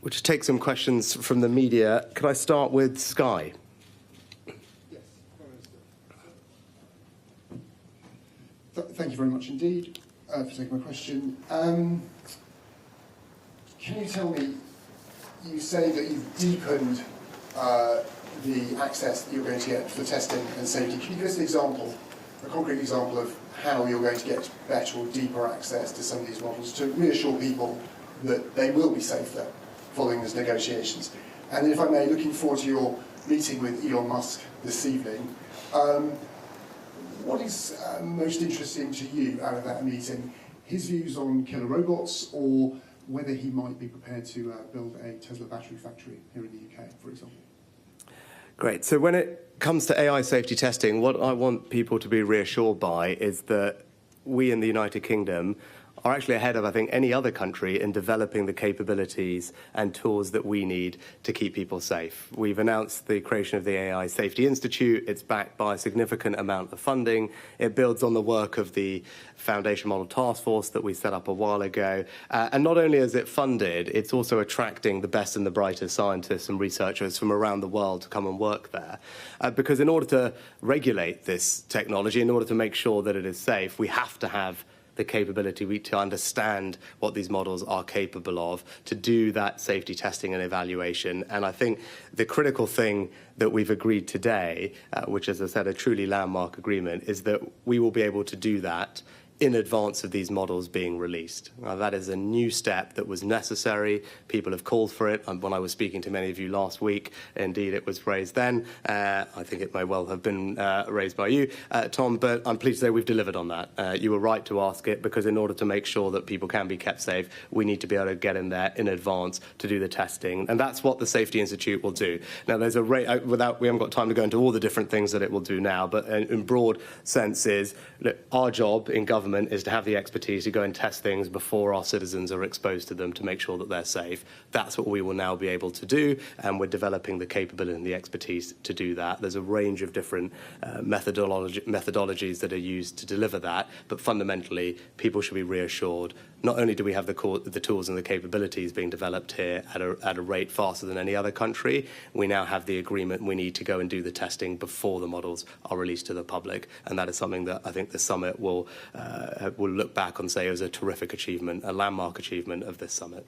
We'll just take some questions from the media. Could I start with Sky? Yes. Thank you very much indeed for taking my question. Can you tell me, you say that you've deepened the access that you're going to get for testing and safety. Can you give us an example, a concrete example of how you're going to get better or deeper access to some of these models to reassure people that they will be safer following these negotiations? And then, if I may, looking forward to your meeting with Elon Musk this evening, what is most interesting to you out of that meeting? His views on killer robots, or whether he might be prepared to build a Tesla battery factory here in the UK, for example? Great. So when it comes to AI safety testing, what I want people to be reassured by is that we in the United Kingdom are actually ahead of, I think, any other country in developing the capabilities and tools that we need to keep people safe. We've announced the creation of the AI Safety Institute. It's backed by a significant amount of funding. It builds on the work of the Foundation Model Task Force that we set up a while ago. And not only is it funded, it's also attracting the best and the brightest scientists and researchers from around the world to come and work there. Because in order to regulate this technology, in order to make sure that it is safe, we have to have the capability to understand what these models are capable of, to do that safety testing and evaluation. And I think the critical thing that we've agreed today, which, as I said, a truly landmark agreement, is that we will be able to do that in advance of these models being released. Now, that is a new step that was necessary. People have called for it. When I was speaking to many of you last week, indeed it was raised then. I think it may well have been raised by you, Tom, but I'm pleased to say we've delivered on that. You were right to ask it, because in order to make sure that people can be kept safe, we need to be able to get in there in advance to do the testing. And that's what the Safety Institute will do. Now, there's a we haven't got time to go into all the different things that it will do now, but in broad sense is that our job in government is to have the expertise to go and test things before our citizens are exposed to them to make sure that they're safe. That's what we will now be able to do, and we're developing the capability and the expertise to do that. There's a range of different methodologies that are used to deliver that, but fundamentally, people should be reassured. Not only do we have the tools and the capabilities being developed here at a rate faster than any other country, we now have the agreement we need to go and do the testing before the models are released to the public. And that is something that I think the summit will look back and say was a terrific achievement, a landmark achievement of this summit.